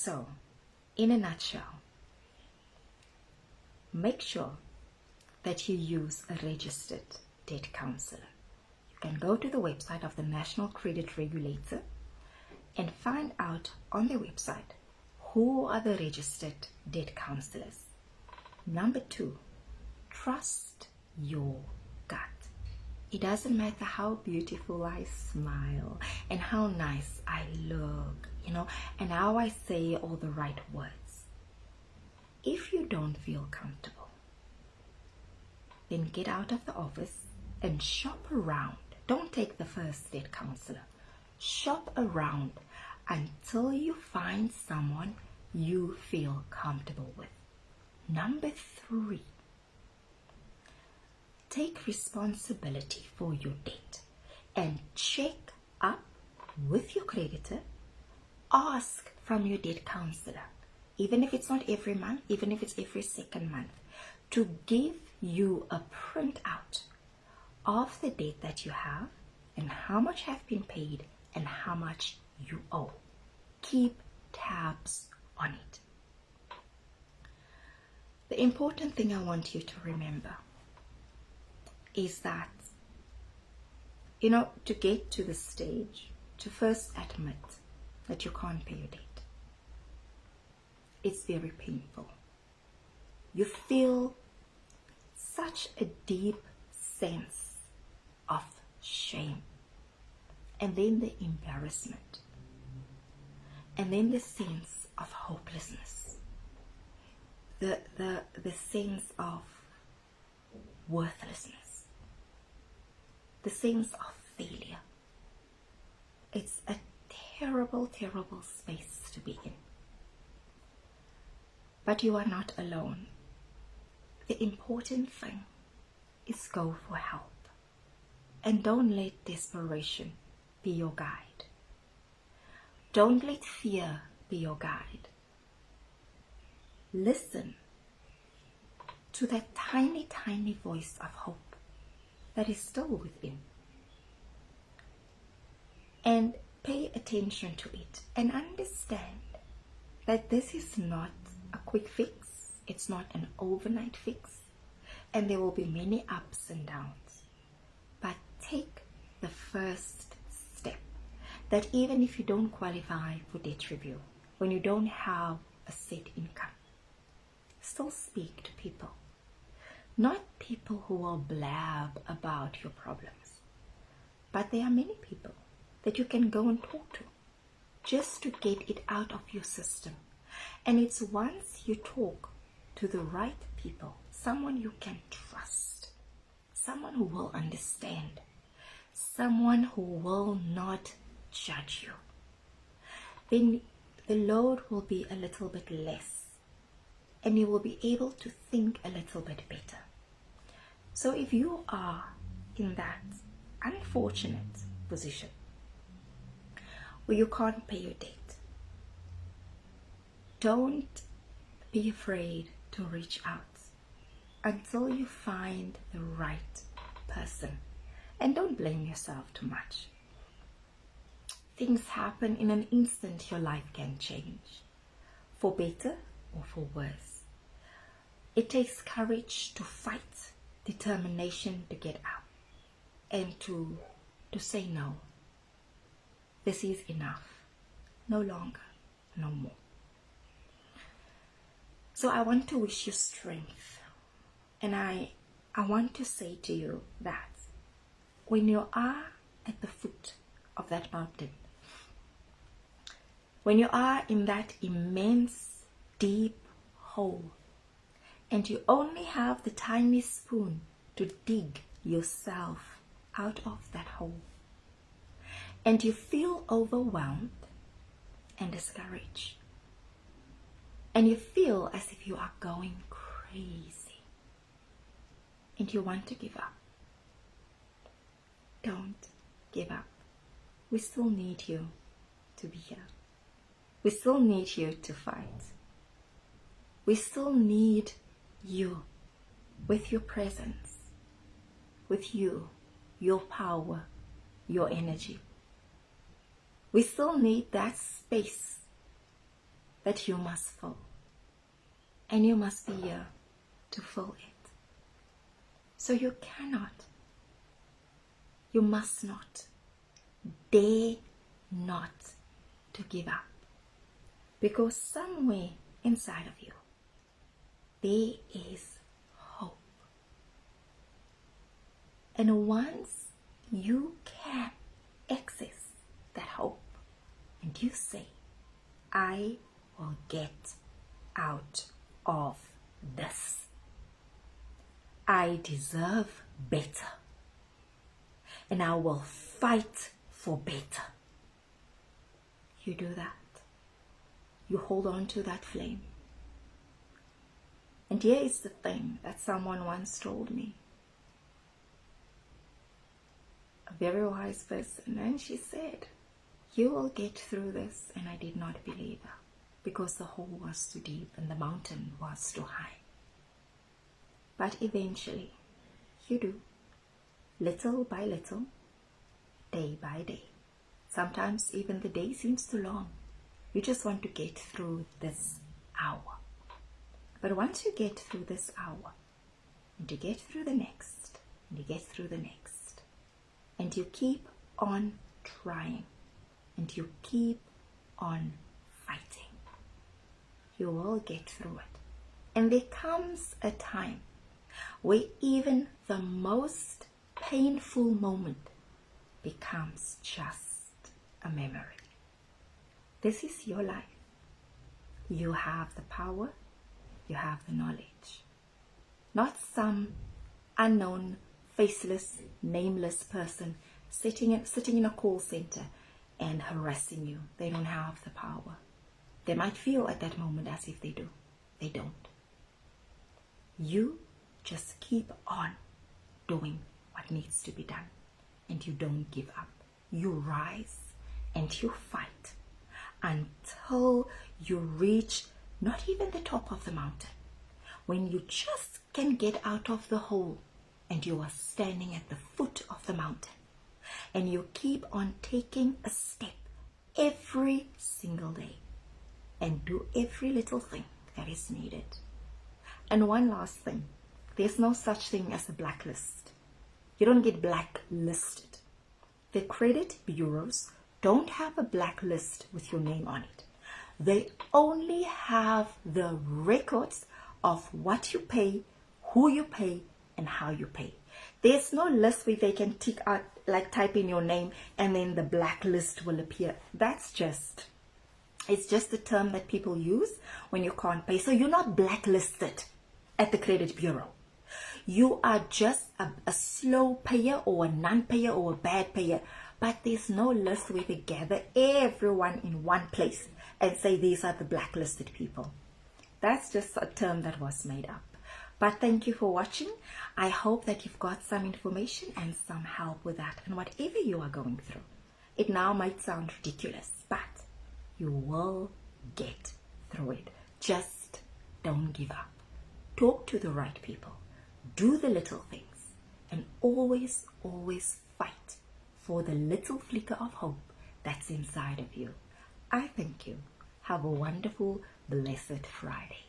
So, in a nutshell, make sure that you use a registered debt counselor. You can go to the website of the National Credit Regulator and find out on their website who are the registered debt counselors. Number 2, trust your gut. It doesn't matter how beautiful I smile and how nice I look, and how I say all the right words. If you don't feel comfortable, then get out of the office and shop around. Don't take the first debt counselor. Shop around until you find someone you feel comfortable with. Number 3, take responsibility for your debt and check up with your creditor. Ask from your debt counselor, even if it's not every month, even if it's every second month, to give you a printout of the debt that you have and how much have been paid and how much you owe. Keep tabs on it. The important thing I want you to remember is that, to get to the stage, to first admit that you can't pay your debt, it's very painful. You feel such a deep sense of shame, and then the embarrassment, and then the sense of hopelessness, the sense of worthlessness, the sense of failure. It's a terrible, terrible space to be in. But you are not alone. The important thing is go for help. And don't let desperation be your guide. Don't let fear be your guide. Listen to that tiny, tiny voice of hope that is still within. And pay attention to it and understand that this is not a quick fix. It's not an overnight fix. And there will be many ups and downs. But take the first step, that even if you don't qualify for debt review, when you don't have a set income, still speak to people. Not people who will blab about your problems, but there are many people that you can go and talk to just to get it out of your system. And it's once you talk to the right people, someone you can trust, someone who will understand, someone who will not judge you, then the load will be a little bit less and you will be able to think a little bit better. So if you are in that unfortunate position where you can't pay your debt, don't be afraid to reach out until you find the right person. And don't blame yourself too much. Things happen in an instant. Your life can change for better or for worse. It takes courage to fight, determination to get out, and to say no. This is enough. No longer, no more. So I want to wish you strength. And I want to say to you that when you are at the foot of that mountain, when you are in that immense, deep hole, and you only have the tiny spoon to dig yourself out of that hole, and you feel overwhelmed and discouraged, and you feel as if you are going crazy, and you want to give up, don't give up. We still need you to be here. We still need you to fight. We still need you with your presence, with you, your power, your energy. We still need that space that you must fill. And you must be here to fill it. So you cannot, you must not, dare not to give up. Because somewhere inside of you, there is hope. And once you can access that hope, and you say, I will get out of this. I deserve better. And I will fight for better. You do that. You hold on to that flame. And here is the thing that someone once told me. A very wise person. And she said, you will get through this. And I did not believe her. Because the hole was too deep and the mountain was too high. But eventually, you do. Little by little, day by day. Sometimes even the day seems too long. You just want to get through this hour. But once you get through this hour, and you get through the next, and you get through the next, and you keep on trying, and you keep on fighting, you will get through it. And there comes a time where even the most painful moment becomes just a memory. This is your life. You have the power, you have the knowledge. Not some unknown, faceless, nameless person sitting in a call center and harassing you. They don't have the power. They might feel at that moment as if they do. They don't. You just keep on doing what needs to be done. And you don't give up. You rise and you fight until you reach not even the top of the mountain. When you just can get out of the hole and you are standing at the foot of the mountain. And you keep on taking a step every single day. And do every little thing that is needed. And one last thing. There's no such thing as a blacklist. You don't get blacklisted. The credit bureaus don't have a blacklist with your name on it. They only have the records of what you pay, who you pay, and how you pay. There's no list where they can tick out, like type in your name and then the blacklist will appear. It's just a term that people use when you can't pay. So you're not blacklisted at the credit bureau. You are just a slow payer or a non-payer or a bad payer. But there's no list where they gather everyone in one place and say these are the blacklisted people. That's just a term that was made up. But thank you for watching. I hope that you've got some information and some help with that. And whatever you are going through, it now might sound ridiculous, but you will get through it. Just don't give up. Talk to the right people. Do the little things. And always, always fight for the little flicker of hope that's inside of you. I thank you. Have a wonderful, blessed Friday.